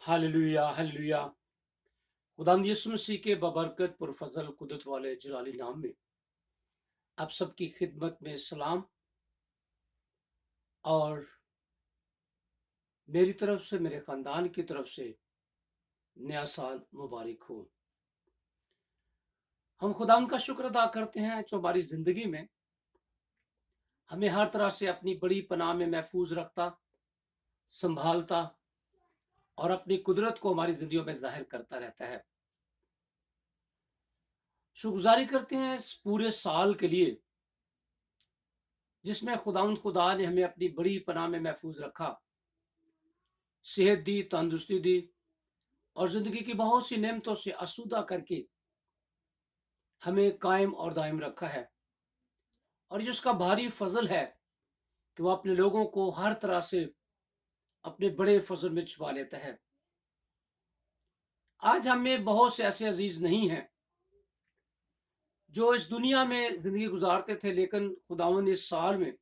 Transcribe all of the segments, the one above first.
Hallelujah hallelujah. खुदावंद यीशु मसीह के बबरकत पुरफजल कुदरत वाले जलाली नाम में आप सबकी खिदमत में सलाम और मेरी तरफ से, मेरे खानदान की तरफ से नया साल मुबारक हो। हम खुदावंद का शुक्र अदा करते हैं जो हमारी जिंदगी में हमें हर तरह से अपनी बड़ी पनाह में महफूज रखता, संभालता और अपनी कुदरत को हमारी जिंदगियों में जाहिर करता रहता है। शुक्रगुजारी करते हैं इस पूरे साल के लिए जिसमें खुदा ने हमें अपनी बड़ी पनाह में महफूज रखा, सेहत दी, तंदुरुस्ती दी और जिंदगी की बहुत सी नेमतों से आसूदा करके हमें कायम और दायम रखा है। और ये उसका भारी फजल है कि वह अपने लोगों को हर तरह से अपने बड़े फजल में छुपा लेता है। आज हमें बहुत से ऐसे अजीज नहीं हैं जो इस दुनिया में जिंदगी गुजारते थे, लेकिन खुदावंद ने इस साल में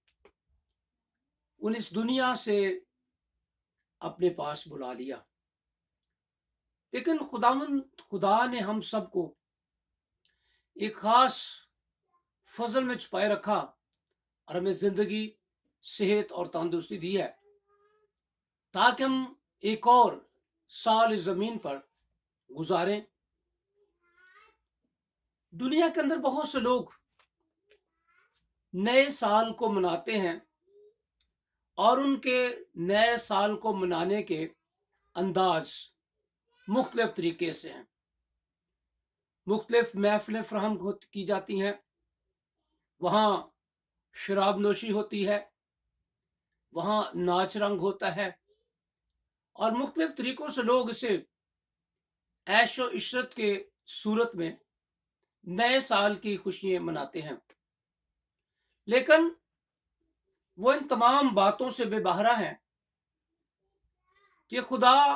उन इस दुनिया से अपने पास बुला लिया। लेकिन खुदा ने हम सबको एक खास फजल में छुपाए रखा और हमें जिंदगी, सेहत और तंदुरुस्ती दी है ताकि हम एक और साल इस जमीन पर गुजारें। दुनिया के अंदर बहुत से लोग नए साल को मनाते हैं और उनके नए साल को मनाने के अंदाज मुख्तलिफ तरीके से हैं। मुख्तलिफ महफिलें फराहम की जाती हैं, वहाँ शराब नोशी होती है, वहाँ नाच रंग होता है और मुख्तलिफ तरीकों से लोग इसे ऐशो इशरत के सूरत में नए साल की खुशियां मनाते हैं। लेकिन वो इन तमाम बातों से बेबहरा है कि खुदा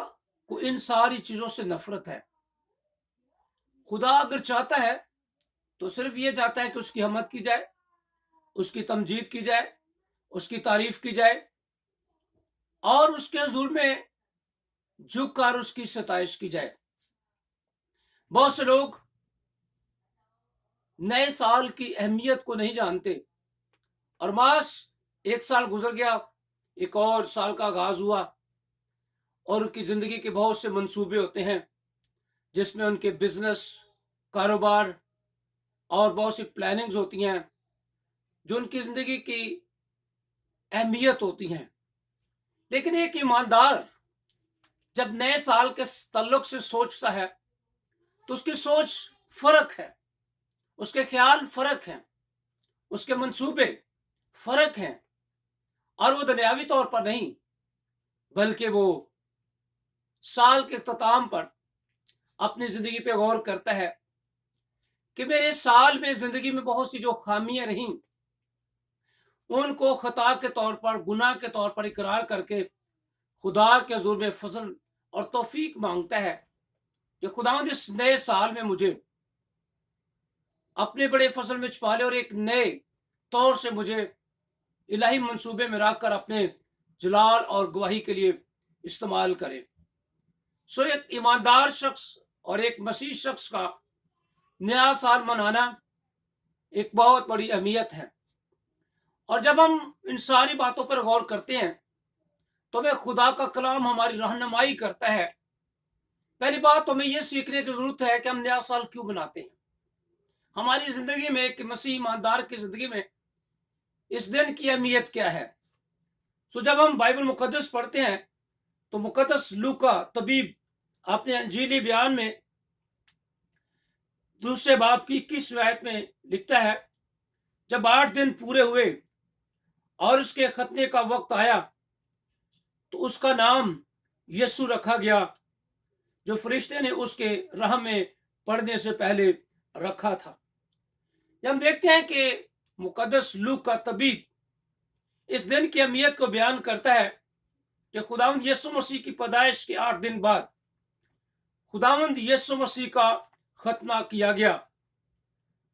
को इन सारी चीजों से नफरत है। खुदा अगर चाहता है तो सिर्फ ये चाहता है कि उसकी हमद की जाए, उसकी तमजीद की जाए, उसकी तारीफ की जाए और उसके हुजूर में झुक कर उसकी सताइश की जाए। बहुत से लोग नए साल की अहमियत को नहीं जानते और मास एक साल गुजर गया, एक और साल का आगाज हुआ और उनकी जिंदगी के बहुत से मंसूबे होते हैं जिसमें उनके बिजनेस, कारोबार और बहुत सी प्लानिंग्स होती हैं जो उनकी जिंदगी की अहमियत होती हैं। लेकिन एक ईमानदार जब नए साल के तल्लुक से सोचता है तो उसकी सोच फर्क है, उसके ख्याल फर्क हैं, उसके मंसूबे फर्क हैं और वो दुनियावी तौर पर नहीं बल्कि वो साल के अख्ताम पर अपनी जिंदगी पे गौर करता है कि मेरे साल में जिंदगी में बहुत सी जो खामियां रहीं उनको खता के तौर पर, गुनाह के तौर पर इकरार करके खुदा के हुजूर में फजल और तौफीक मांगता है कि खुदावंद इस नए साल में मुझे अपने बड़े फजल में छुपा ले और एक नए तौर से मुझे इलाही मंसूबे में रखकर अपने जलाल और गवाही के लिए इस्तेमाल करे। सो एक ईमानदार शख्स और एक मसीह शख्स का नया साल मनाना एक बहुत बड़ी अहमियत है। और जब हम इन सारी बातों पर गौर करते हैं तो हमें खुदा का कलाम हमारी रहनुमाई करता है। पहली बात तो हमें यह सीखने की जरूरत है कि हम नया साल क्यों मनाते हैं। हमारी जिंदगी में, एक मसीह ईमानदार की जिंदगी में इस दिन की अहमियत क्या है। सो जब हम बाइबल मुकद्दस पढ़ते हैं तो मुकद्दस लूका तबीब अपने अंजीली बयान में दूसरे बाब की 21 आयत में लिखता है, जब 8 दिन पूरे हुए और उसके खतने का वक्त आया तो उसका नाम यीशु रखा गया जो फरिश्ते ने उसके राह में पढ़ने से पहले रखा था। हम देखते हैं कि मुकद्दस लूका तबीब इस दिन की अहमियत को बयान करता है कि खुदावंद यीशु मसीह की पैदाइश के 8 दिन बाद खुदावंद यीशु मसीह का खतना किया गया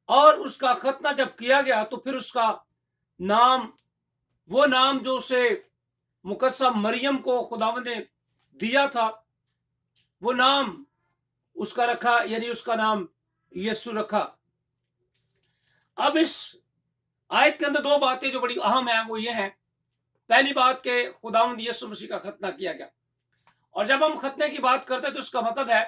और उसका खतना जब किया गया तो फिर उसका नाम, वो नाम जो उसे मुकद्दसा मरियम को खुदावंद ने दिया था वो नाम उसका रखा, यानी उसका नाम यीशु रखा। अब इस आयत के अंदर दो बातें जो बड़ी अहम है वो ये है, पहली बात कि खुदावंद यीशु मसीह का खतना किया गया। और जब हम खतने की बात करते हैं तो उसका मतलब है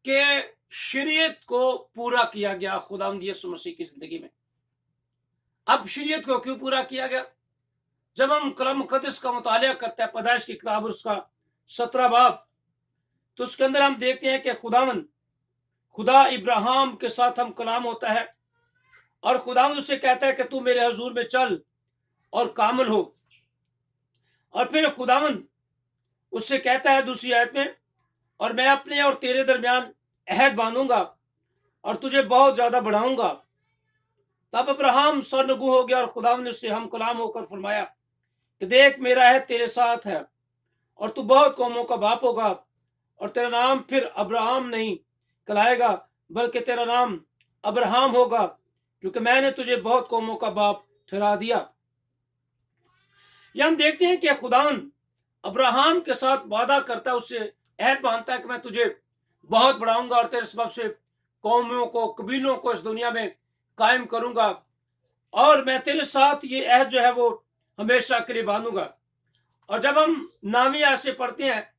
कि शरीयत को पूरा किया गया खुदावंद यीशु मसीह की जिंदगी में। अब शरीयत को क्यों पूरा किया गया? जब हम कलाम मुकद्दस का मुतालिया करते हैं, पैदाइश की किताब उसका 17 बाब, तो उसके अंदर हम देखते हैं कि खुदा इब्राहिम के साथ हम कलाम होता है और खुदावंद उससे कहता है कि तू मेरे हजूर में चल और कामिल हो। और फिर खुदावंद उससे कहता है दूसरी आयत में, और मैं अपने और तेरे दरमियान अहद बांधूंगा और तुझे बहुत ज्यादा बढ़ाऊंगा। तब अब्राहम सरनगू हो गया और खुदावंद ने उससे हम कलाम होकर फरमाया कि देख, मेरा अहद तेरे साथ है और तू बहुत कौमों का बाप होगा, और तेरा नाम फिर अब्राहम नहीं कहलाएगा बल्कि तेरा नाम अब्राहम होगा, क्योंकि मैंने तुझे बहुत कौमों का बाप ठहरा दिया। यह हम देखते हैं कि खुदावंद अब्राहम के साथ वादा करता है, उससे अहद बांधता है कि मैं तुझे बहुत बढ़ाऊंगा और तेरे सबब से कौमों को, कबीलों को इस दुनिया में कायम करूंगा, और मैं तेरे साथ ये अहद जो है वो हमेशा के लिए बांधूंगा। और जब हम 9वीं आयत से पढ़ते हैं,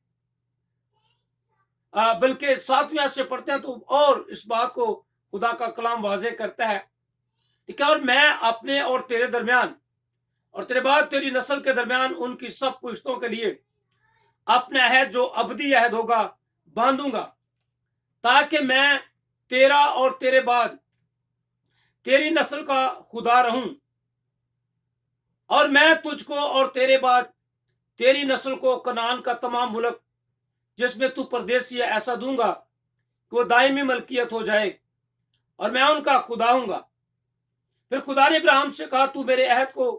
बल्कि 7वीं आयत से पढ़ते हैं, तो और इस बात को खुदा का कलाम वाजे करता है, ठीक है, और मैं अपने और तेरे दरमियान और तेरे बाद तेरी नस्ल के दरमियान उनकी सब पुश्तों के लिए अपना अहद जो अबदी अहद होगा बांधूंगा, ताकि मैं तेरा और तेरे बाद तेरी नस्ल का खुदा रहूं, और मैं तुझको और तेरे बाद तेरी नस्ल को कनान का तमाम मुल्क जिसमें तू परदेसी है ऐसा दूंगा कि वो दायमी मलकियत हो जाए, और मैं उनका खुदा हूंगा। फिर खुदा ने इब्राहिम से कहा तू मेरे अहद को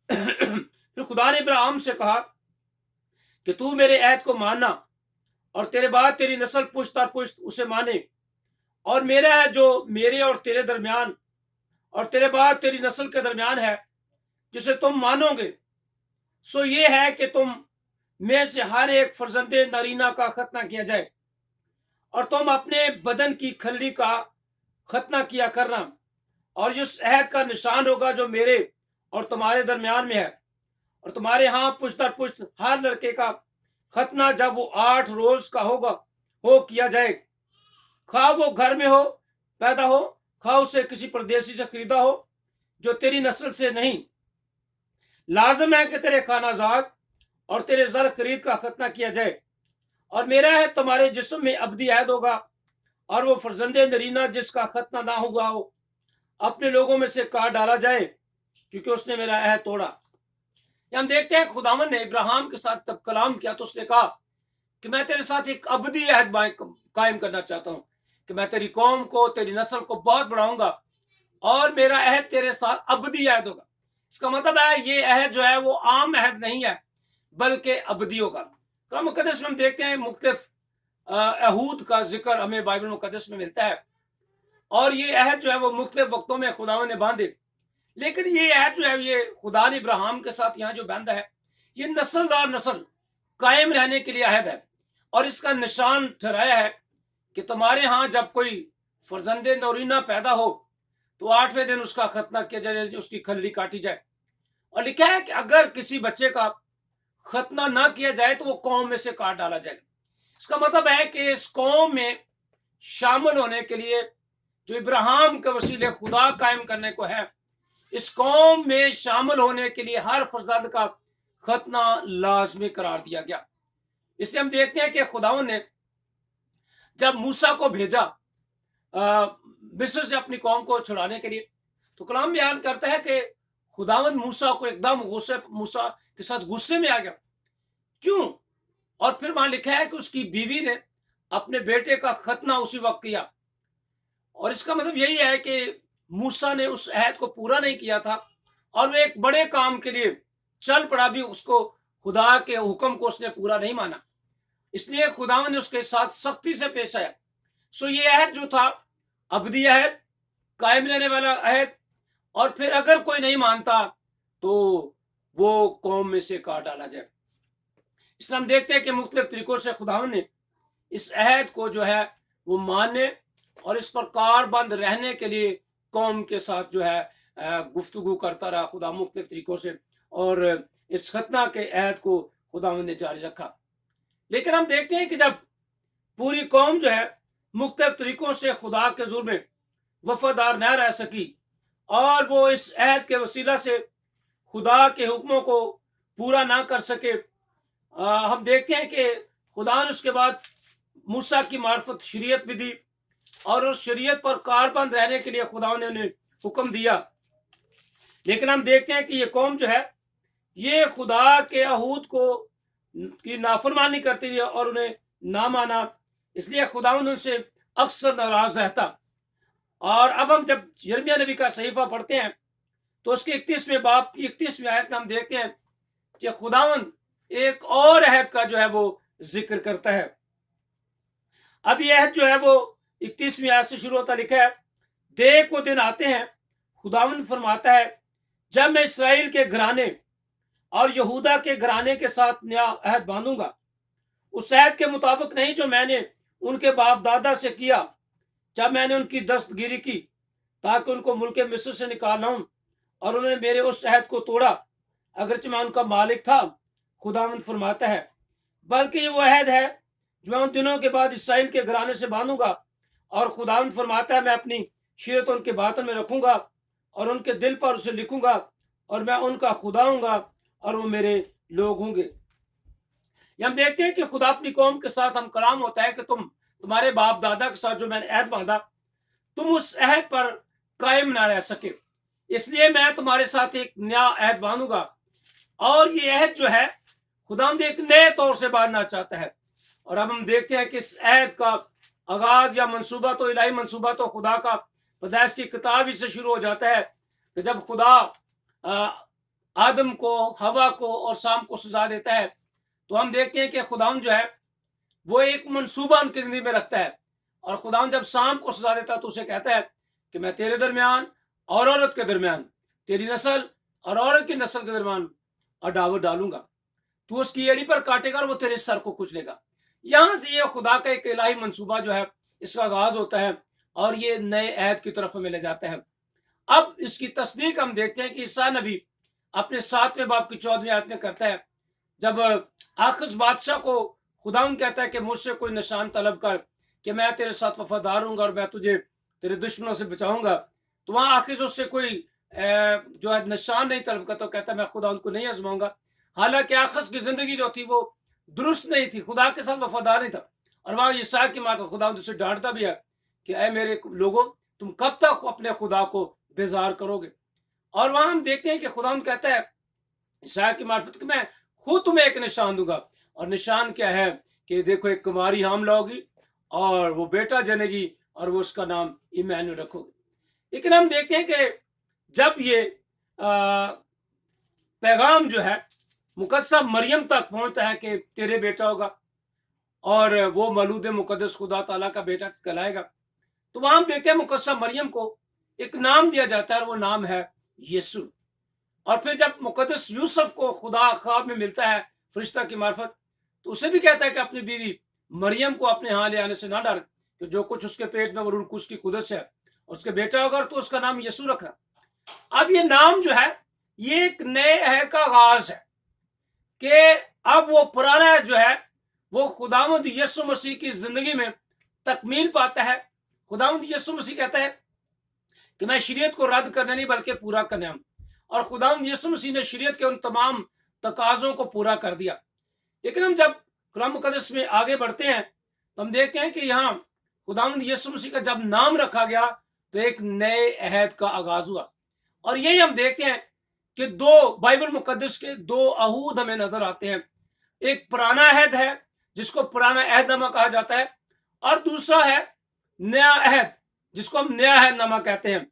फिर खुदा ने इब्राहिम से कहा कि तू मेरे अहद को मानना और तेरे बाद तेरी नस्ल पुश्त दर पुश्त उसे माने, और मेरा है जो मेरे और तेरे दरमियान और तेरे बाद तेरी नस्ल के दरमियान है जिसे तुम मानोगे, सो ये है कि तुम में से हर एक फर्जंदे नरीना का खतना किया जाए, और तुम अपने बदन की खल्ली का खतना किया करना, और इस अहद का निशान होगा जो मेरे और तुम्हारे दरमियान में है, और तुम्हारे यहाँ पुश्त दर पुश्त हर लड़के का खतना जब वो 8 रोज का होगा हो किया जाए, खा वो घर में हो पैदा हो, खा उसे किसी परदेसी से खरीदा हो जो तेरी नस्ल से नहीं। लाजम है कि तेरे खानाजाद और तेरे जर खरीद का खतना किया जाए, और मेरा है तुम्हारे जिस्म में अबदी अहद होगा, और वो फर्जंदे नरीना जिसका खतना ना हुआ हो अपने लोगों में से काट डाला जाए, क्योंकि उसने मेरा अहद तोड़ा। हम देखते हैं खुदावंद ने इब्राहिम के साथ तब कलाम किया तो उसने कहा कि मैं तेरे साथ एक अबदी अहद कायम करना चाहता हूं कि मैं तेरी कौम को, तेरी नस्ल को बहुत बढ़ाऊंगा, और मेरा अहद तेरे साथ अबदी अहद होगा। इसका मतलब है ये अहद जो है वो आम अहद नहीं है बल्कि अबदी होगा। कलाम मुकद्दस में हम देखते हैं मुख्तलिफ अहूद का जिक्र हमें बाइबल मुकद्दस में मिलता है, और ये अहद जो है वो मुख्तलिफ वक्तों में खुदावंद ने बांधे, लेकिन ये अहद जो है ये खुदा ने इब्राहिम के साथ यहाँ जो बांधा है ये नस्ल दर नस्ल कायम रहने के लिए अहद है, और इसका निशान ठहराया है कि तुम्हारे यहाँ जब कोई फर्जंदे नौरीना पैदा हो तो 8वें दिन उसका खतना किया जाए, उसकी खल्ली काटी जाए। और लिखा है कि अगर किसी बच्चे का खतना ना किया जाए तो वो कौम में से काट डाला जाएगा। इसका मतलब है कि इस कौम में शामिल होने के लिए जो इब्राहिम के वसीले खुदा कायम करने को है, इस कौम में शामिल होने के लिए हर फर्जंद का खतना लाजमी करार दिया गया। इसलिए हम देखते हैं कि खुदावंद ने जब मूसा को भेजा मिस्र से अपनी कौम को छुड़ाने के लिए, तो कलाम बयान करता है कि खुदावंद मूसा को एकदम मूसा के साथ गुस्से में आ गया। क्यों? और फिर वहां लिखा है कि उसकी बीवी ने अपने बेटे का खतना उसी वक्त किया, और इसका मतलब यही है कि मूसा ने उस अहद को पूरा नहीं किया था, और वो एक बड़े काम के लिए चल पड़ा भी, उसको खुदा के हुक्म को उसने पूरा नहीं माना, इसलिए खुदावंद ने उसके साथ सख्ती से पेश आया। सो ये अहद जो था अबदी अहद, कायम रहने वाला अहद, और फिर अगर कोई नहीं मानता तो वो कौम में से काट डाला जाए। इसलिए हम देखते हैं कि मुख्तलिफ तरीक़ों से खुदावंद ने इस अहद को जो है वो मानने और इस पर कारबंद रहने के लिए कौम के साथ जो है गुफ्तगू करता रहा खुदा मुख्तलिफ तरीक़ों से, और इस खतना के अहद को खुदावंद ने जारी रखा। लेकिन हम देखते हैं कि जब पूरी कौम जो है मुख्तलिफ तरीक़ों से खुदा के ज़ुल्म में वफादार न रह सकी और वो इस अहद के वसीला से खुदा के हुक्मों को पूरा ना कर सके, हम देखते हैं कि खुदा ने उसके बाद मूसा की मार्फत शरीयत भी दी और उस शरीयत पर कारबंद रहने के लिए खुदा ने उन्हें हुक्म दिया। लेकिन हम देखते हैं कि ये कौम जो है ये खुदा के अहूद को की नाफरमानी करती है और उन्हें ना माना, इसलिए खुदावंद उनसे अक्सर नाराज रहता। और अब हम जब यिर्मयाह नबी का सहीफा पढ़ते हैं तो उसके 31वें बाब की 31वीं आयत में हम देखते हैं कि खुदावंद एक और अहद का जो है वो जिक्र करता है। अब यह अहद जो है वो 31वीं आयत से शुरू होता लिखा है, देख वो दिन आते हैं, खुदावंद फरमाता है, जब मैं इसराइल के घराने और यहूदा के घराने के साथ नया अहद बांधूंगा, उस अहद के मुताबिक नहीं जो मैंने उनके बाप दादा से किया जब मैंने उनकी दस्तगिरी की ताकि उनको मुल्क मिस्र से निकालना हूं, और उन्होंने मेरे उस अहद को तोड़ा अगरचे मैं उनका मालिक था। खुदावंद फरमाता है, बल्कि ये वो अहद है जो मैं उन दिनों के बाद इसराइल के घराने से बांधूंगा, और खुदावंद फरमाता है, मैं अपनी शरीयत उनके बातन में रखूंगा और उनके दिल पर उसे लिखूंगा, और मैं उनका खुदा हूंगा और वो मेरे लोग होंगे। हम देखते हैं कि खुदा अपनी कौम के साथ हम कलाम होता है कि तुम्हारे बाप दादा के साथ जो मैंने अहद बांधा तुम उस अहद पर कायम ना रह सके, इसलिए मैं तुम्हारे साथ एक नया अहद बांधूंगा। और ये अहद जो है खुदावंद एक नए तौर से बांधना चाहता है। और अब हम देखते हैं कि इस अहद का आगाज या मंसूबा तो इलाही मंसूबा तो खुदा का पैदाइश की किताब ही से शुरू हो जाता है कि जब खुदा आदम को, हवा को और शाम को सजा देता है, तो हम देखते हैं कि खुदावंद जो है वो एक मंसूबा उनकी जिंदगी में रखता है। और खुदावंद जब शाम को सजा देता है तो उसे कहता है कि मैं तेरे दरमियान और औरत के दरमियान, तेरी नस्ल और औरत की नस्ल के दरमियान अडावत डालूंगा, तू उसकी एड़ी पर काटेगा और वो तेरे सर को कुचलेगा। यहां से ये खुदा का एक इलाही मंसूबा जो है इसका आगाज होता है और ये नए अहद की तरफ हमें ले जाता है। अब इसकी तस्दीक हम देखते हैं कि ईसा नबी अपने 7वें बाब की 14वीं आयत में करता है, जब आखिस बादशाह को खुदावंद कहता है कि मुझसे कोई निशान तलब कर कि मैं तेरे साथ वफादार हूंगा और मैं तुझे तेरे दुश्मनों से बचाऊंगा, तो वहां आखिर उससे कोई जो है निशान नहीं तलब करता, तो कहता है मैं खुदावंद को नहीं आजमाऊंगा। हालांकि आखिस की जिंदगी जो थी वो दुरुस्त नहीं थी, खुदा के साथ वफादार नहीं था। और वहां ईसा की माता खुदावंद उसे डांटता भी है कि ऐ मेरे लोगों, तुम कब तक अपने खुदा को बेजार करोगे। और वहां हम देखते हैं कि खुदावंद कहता है ईसा की मार्फत कि मैं खुद तुम्हें एक निशान दूंगा, और निशान क्या है कि देखो एक कुमारी हामला होगी और वो बेटा जनेगी और वो उसका नाम इमैनुअल रखोगे। लेकिन हम देखते हैं कि जब ये पैगाम जो है मुकद्दसा मरियम तक पहुंचता है कि तेरे बेटा होगा और वो मौलूद मुकद्दस खुदा ताला का बेटा कहलाएगा, तो वहां हम देखते हैं मुकद्दसा मरियम को एक नाम दिया जाता है और वो नाम है यीशु। और फिर जब मुकद्दस यूसुफ को खुदा ख्वाब में मिलता है फरिश्ता की मार्फत, तो उसे भी कहता है कि अपनी बीवी मरियम को अपने यहाँ ले आने से ना डर, कि जो कुछ उसके पेट में रूह कुछ की कुदस है, उसके बेटा होगा तो उसका नाम यीशु रखना। अब ये नाम जो है ये एक नए अहद का आगाज है कि अब वो पुराना जो है वो खुदावंद यीशु मसीह की जिंदगी में तकमील पाता है। खुदावंद यीशु मसीह कहता है कि मैं शरीयत को रद्द करने नहीं बल्कि पूरा करने हूं, और खुदावंद यीशु मसीह ने शरीयत के उन तमाम तकाजों को पूरा कर दिया। लेकिन हम जब कुरान मुकद्दस में आगे बढ़ते हैं तो हम देखते हैं कि यहाँ खुदावंद यीशु मसीह का जब नाम रखा गया तो एक नए अहद का आगाज हुआ। और यही हम देखते हैं कि दो बाइबल मुकद्दस के दो अहूद हमें नजर आते हैं। एक पुराना अहद है जिसको पुराना अहदनामा कहा जाता है, और दूसरा है नया अहद जिसको हम नया अहदनामा कहते हैं,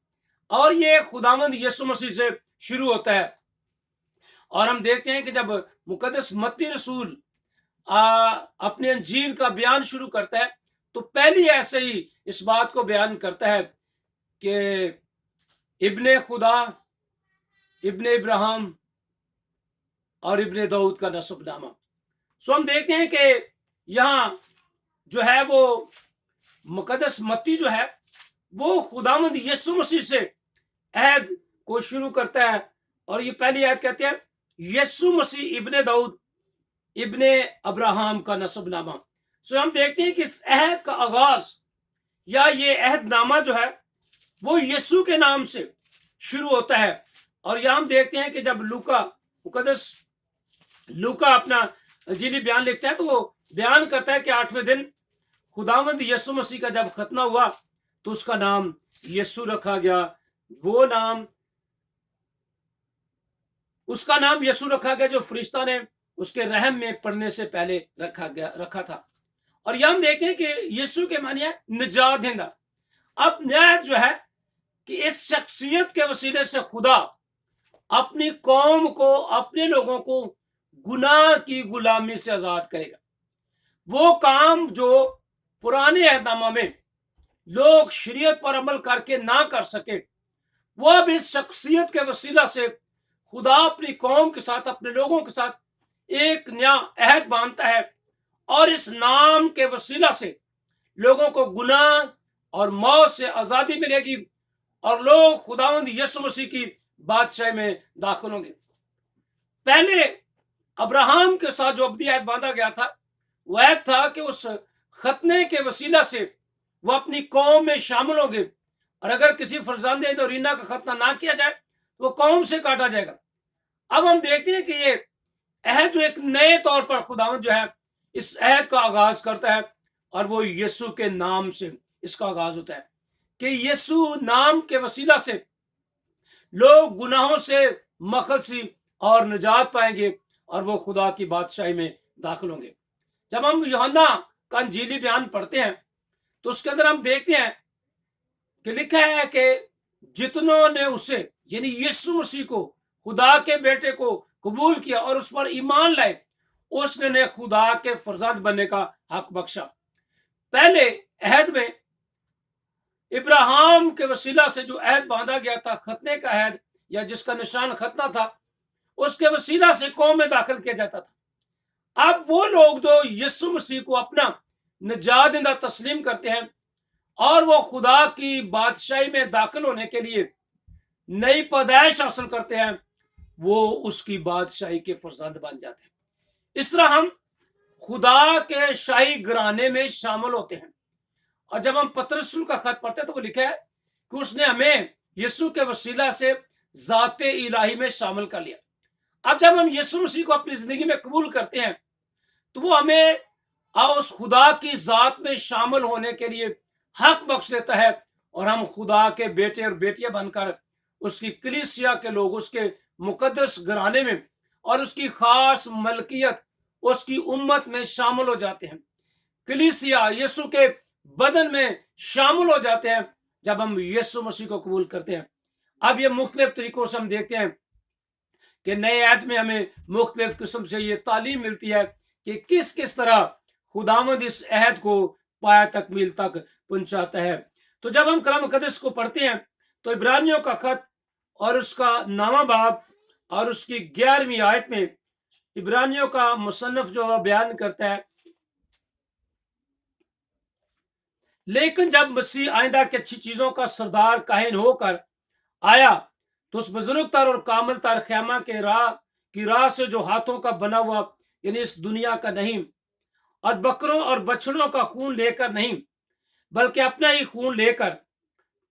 और ये खुदावंद यीशु मसीह से शुरू होता है। और हम देखते हैं कि जब मुकद्दस मत्ती रसूल अपने अंजील का बयान शुरू करता है तो पहली ऐसे ही इस बात को बयान करता है कि इब्ने खुदा, इब्ने इब्राहिम और इब्ने दाऊद का नसबनामा। सो हम देखते हैं कि यहाँ जो है वो मुकद्दस मत्ती जो है वो खुदावंद यीशु मसीह से अहद को शुरू करता है, और ये पहली आयत कहते हैं यीशु मसीह इब्ने दाऊद इब्ने अब्राहम का नसबनामा। सो हम देखते हैं कि इस अहद का आगाज या ये अहदनामा जो है वो यीशु के नाम से शुरू होता है। और यहाँ हम देखते हैं कि जब मुकद्दस लूका अपना इंजीली बयान लिखता है तो वो बयान करता है कि 8वें दिन खुदावंद यीशु मसीह का जब खतना हुआ तो उसका नाम यीशु रखा गया। वो नाम उसका नाम यीशु रखा गया जो फरिश्ता ने उसके रहम में पड़ने से पहले रखा था। और यह हम देखते हैं कि यीशु के मानिए निजात देना। अब न्याय जो है कि इस शख्सियत के वसीले से खुदा अपनी कौम को, अपने लोगों को गुनाह की गुलामी से आजाद करेगा। वो काम जो पुराने अहदनामा में लोग शरीयत पर अमल करके ना कर सके, वो अब इस शख्सियत के वसीला से खुदा अपनी कौम के साथ, अपने लोगों के साथ एक नया अहद बांधता है, और इस नाम के वसीला से लोगों को गुनाह और मौत से आजादी मिलेगी और लोग खुदावंद यीशु मसीह की बादशाही में दाखिल होंगे। पहले अब्राहम के साथ जो अब्दी अहद बांधा गया था वह अहद था कि उस खतने के वसीला से वो अपनी कौम में शामिल होंगे, और अगर किसी फरजांदे नौरीना का खतना ना किया जाए तो वो कौम से काटा जाएगा। अब हम देखते हैं कि ये अहद जो एक नए तौर पर खुदावंद जो है इस अहद का आगाज करता है, और वो यीशु के नाम से इसका आगाज होता है कि यीशु नाम के वसीला से लोग गुनाहों से मखलसी और निजात पाएंगे और वो खुदा की बादशाही में दाखिल होंगे। जब हम यूहन्ना का इंजीली बयान पढ़ते हैं तो उसके अंदर हम देखते हैं कि लिखा है कि जितनों ने उसे यानी यीशु मसीह को, खुदा के बेटे को कबूल किया और उस पर ईमान लाए, उसने ने खुदा के फरजाद बनने का हक बख्शा। पहले अहद में इब्राहिम के वसीला से जो अहद बांधा गया था, खतने का अहद या जिसका निशान खतना था, उसके वसीला से कौम में दाखिल किया जाता था। अब वो लोग जो यीशु मसीह को अपना निजात देना तस्लीम करते हैं और वो खुदा की बादशाही में दाखिल होने के लिए नई पैदाइश हासिल करते हैं, वो उसकी बादशाही के फरजंद बन जाते हैं। इस तरह हम खुदा के शाही घराने में शामिल होते हैं। और जब हम पतरस का खत पढ़ते हैं तो वो लिखा है कि उसने हमें यीशु के वसीला से जाते इलाही में शामिल कर लिया। अब जब हम यीशु मसीह को अपनी जिंदगी में कबूल करते हैं तो वो हमें उस खुदा की जात में शामिल होने के लिए हक बख्श देता है, और हम खुदा के बेटे और बेटियां बनकर उसकी कलीसिया के लोग, उसके मुकद्दस घराने में और उसकी खास मलकियत, उसकी उम्मत में शामिल हो जाते हैं। कलीसिया यीशु के बदन में शामिल हो जाते हैं जब हम यीशु मसीह को कबूल करते हैं। अब ये मुख्तलिफ तरीकों से हम देखते हैं कि नए अहद में हमें मुख्तलिफ किस्म से ये तालीम मिलती है कि किस किस तरह खुदावंद इस अहद को पाया तकमील तक पहुंचाता है। तो जब हम कलाम मुकद्दस को पढ़ते हैं तो इब्रानियों का खत और उसका 9वां बाब और उसकी 11वीं आयत में इब्रानियों का मुसन्निफ जो बयान करता है, लेकिन जब मसीह आइंदा की अच्छी चीजों का सरदार काहिन होकर आया तो उस बुजुर्ग तर और कामिल तर ख्यामा के राह से जो हाथों का बना हुआ यानी इस दुनिया का नहीं, और बकरों और बछड़ों का खून लेकर नहीं बल्कि अपना ही खून लेकर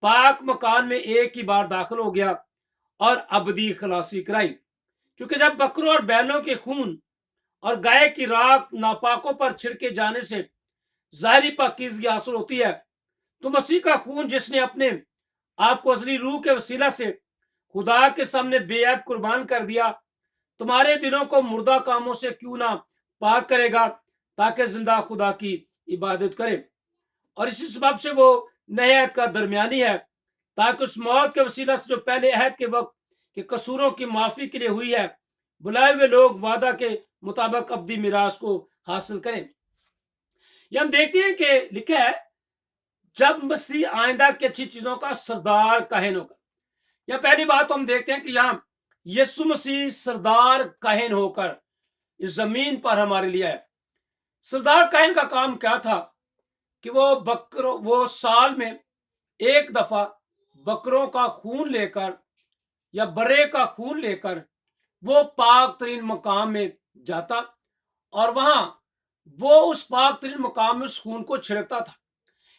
पाक मकान में एक ही बार दाखिल हो गया और अबदी खलासी कराई। क्योंकि जब बकरों और बैलों के खून और गाय की राख नापाकों पर छिड़के जाने से ज़ाहिरी पाकीज़गी हासिल होती है, तो मसीह का खून जिसने अपने आप को असली रूह के वसीला से खुदा के सामने बेऐब कुर्बान कर दिया, तुम्हारे दिलों को मुर्दा कामों से क्यों ना पाक करेगा ताकि जिंदा खुदा की इबादत करें। और इसी सबब से वो नए अहद का दरमियानी है, ताकि उस मौत के वसीला से जो पहले अहद के वक्त के कसूरों की माफी के लिए हुई है, बुलाए हुए लोग वादा के मुताबिक अब्दी मिरास को हासिल करें। ये हम देखते हैं कि लिखा है जब मसीह आइंदा की अच्छी चीजों का सरदार काहिन होगा। यह पहली बात हम देखते हैं कि यहाँ यीशु मसीह सरदार काहिन होकर इस जमीन पर हमारे लिए आया। सरदार कायन का काम क्या था कि वो साल में एक दफा बकरों का खून लेकर या बरे का खून लेकर वो पाक तरीन मकाम में जाता और वहां वो उस पाक तरीन मकाम में उस खून को छिड़कता था।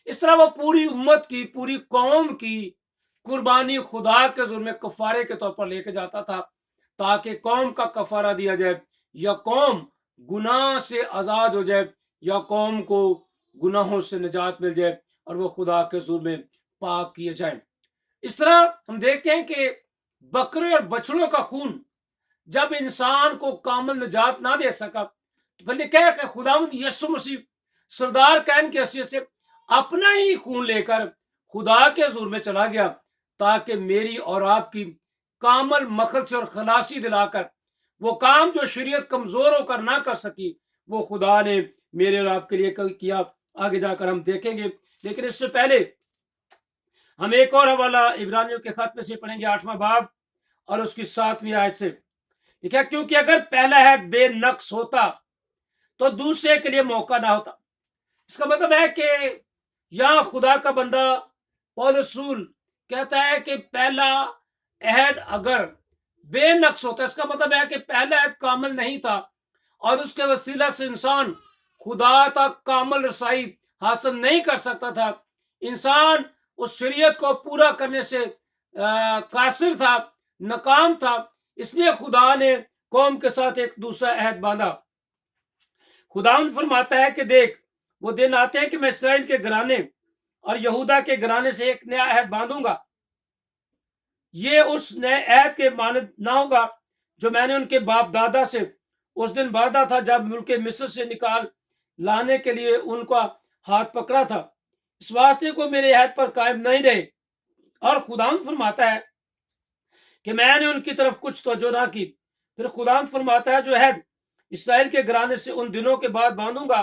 इस तरह वो पूरी उम्मत की, पूरी कौम की कुर्बानी खुदा के जुर्म कफारे के तौर पर लेके जाता था, ताकि कौम का कफारा दिया जाए या कौम गुनाह से आज़ाद हो जाए या कौम को गुनाहों से निजात मिल जाए और वो खुदा के जुर्म पाक किए जाए। इस तरह हम देखते हैं कि बकरे और बछड़ों का खून जब इंसान को कामिल निजात ना दे सका, तो फिर क्या कि खुदावंद यीशु मसीह सरदार कैन की हैसियत से अपना ही खून लेकर खुदा के जुर्म में चला गया, ताकि मेरी और आपकी कामल मखलस और खलासी दिलाकर वो काम जो शरीयत कमजोर होकर ना कर सकी, वो खुदा ने मेरे और आपके लिए किया। आगे जाकर हम देखेंगे, लेकिन इससे पहले हम एक और हवाला इब्रानियों के खत में से पढ़ेंगे, 8वां बाब और उसकी 7वीं आयत से। ठीक है, क्योंकि अगर पहला है बेनक्स होता तो दूसरे के लिए मौका ना होता। इसका मतलब है कि यहां खुदा का बंदा पौलुस रसूल कहता है कि पहला अहद अगर बेनक्स होता, इसका मतलब है कि पहला अहद कामिल नहीं था और उसके वसीला से इंसान खुदा तक कामिल रसाई हासिल नहीं कर सकता था। इंसान उस शरीयत को पूरा करने से कासिर था, नाकाम था। इसलिए खुदा ने कौम के साथ एक दूसरा अहद बांधा। खुदावंद फरमाता है कि देख, वो दिन आते हैं कि मैं इस्राएल के घराने और यहूदा के घराने से एक नया अहद बांधूंगा। ये उस नए अहद के मानद ना होगा जो मैंने उनके बाप दादा से उस दिन बांधा था, जब मुल्क मिस्र से निकाल लाने के लिए उनका हाथ पकड़ा था। इस वास्ते को मेरे अहद पर कायम नहीं रहे। और खुदावंद फरमाता है कि मैंने उनकी तरफ कुछ तवज्जो ना की। फिर खुदावंद फरमाता है जो अहद इसराइल के घराने से उन दिनों के बाद बांधूंगा,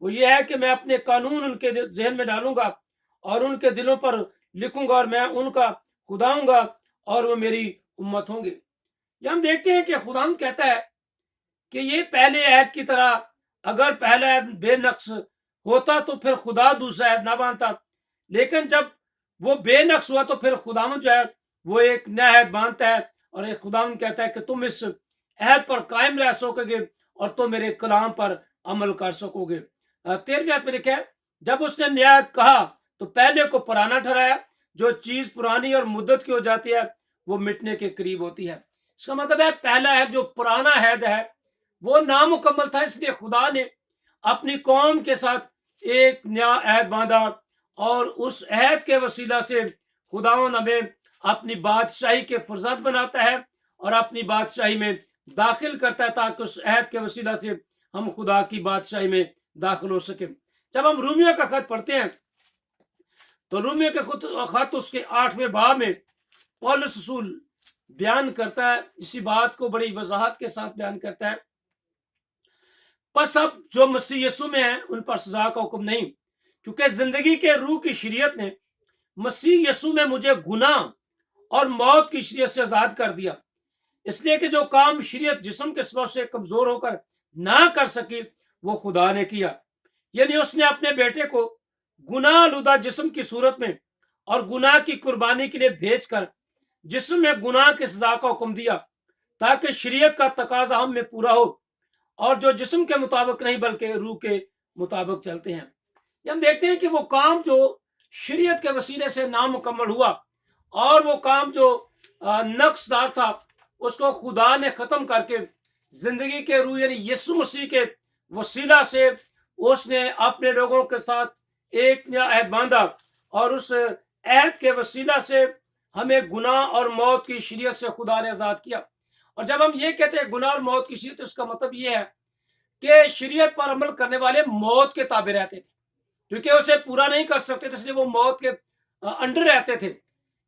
वो ये है कि मैं अपने कानून उनके जहन में डालूंगा और उनके दिलों पर लिखूंगा और मैं उनका खुदा हूंगा और वो मेरी उम्मत होंगे। ये हम देखते हैं कि खुदावंद कहता है कि ये पहले अहद की तरह अगर पहला अहद बेनक्स होता तो फिर खुदा दूसरा अहद ना बांधता, लेकिन जब वो बेनक्स हुआ तो फिर खुदावंद जो है वो एक नया अहद बांधता है और एक खुदावंद कहता है कि तुम इस अहद पर कायम रह सकोगे और तुम मेरे कलाम पर अमल कर सकोगे। 13वीं आयत में लिखा है, जब उसने नया अहद कहा तो पहले को पुराना ठहराया। जो चीज पुरानी और मुद्दत की हो जाती है वो मिटने के करीब होती है। इसका मतलब है पहला अहद जो पुराना अहद है वो नामुकम्मल था, इसलिए खुदा ने अपनी कौम के साथ एक नया अहद बांधा और उस अहद के वसीला से खुदावंद हमें अपनी बादशाही के फरजंद बनाता है और अपनी बादशाही में दाखिल करता है, ताकि उस अहद के वसीला से हम खुदा की बादशाही में दाखिल हो सके। जब हम रूमिया का खत पढ़ते हैं तो रूमिया के खत उसके 8वें बाब में पौलुस रसूल बयान करता है, इसी बात को बड़ी वजाहत के साथ बयान करता है, बस अब जो मसीह यीशु में है उन पर सजा का हुक्म नहीं, क्योंकि जिंदगी के रूह की शरीयत ने मसीह यीशु में मुझे गुनाह और मौत की शरीयत से आजाद कर दिया। इसलिए कि जो काम शरीयत जिस्म के सबब से कमजोर होकर ना कर सकी वो खुदा ने किया, यानी उसने अपने बेटे को गुनाह आलूदा जिस्म की सूरत में और गुनाह की कुर्बानी के लिए भेजकर जिस्म में गुनाह की सजा का हुक्म दिया, ताकि शरीयत का तकाजा हम में पूरा हो और जो जिस्म के मुताबिक नहीं बल्कि रूह के मुताबिक चलते हैं। हम देखते हैं कि वो काम जो शरीयत के वसीले से नामुकम्मल हुआ और वो काम जो नक्सदार था उसको खुदा ने खत्म करके जिंदगी के रूह यानी यीशु मसीह के वसीला से उसने अपने लोगों के साथ एक नया अहद बांधा और उस अहद के वसीला से हमें गुनाह और मौत की शरीयत से खुदा ने आजाद किया। और जब हम ये कहते हैं गुनाह और मौत की शरीयत, तो इसका मतलब ये है कि शरीयत पर अमल करने वाले मौत के ताबे रहते थे, क्योंकि उसे पूरा नहीं कर सकते थे, इसलिए वो मौत के अंडर रहते थे।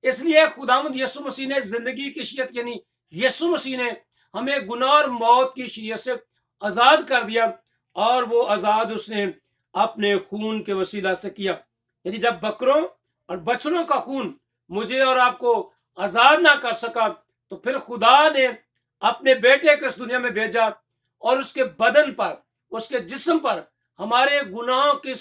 इसलिए खुदावंद यीशु मसीह ने जिंदगी की शरीयत यानी यीशु मसीह ने हमें गुनाह और मौत की शरीयत से आजाद कर दिया और वो आजाद उसने अपने खून के वसीला से किया। यानी जब बकरों और बछड़ों का खून मुझे और आपको आजाद ना कर सका, तो फिर खुदा ने अपने बेटे को इस दुनिया में भेजा اور اس کے بدن پر, اس کے جسم پر ہمارے گناہوں کی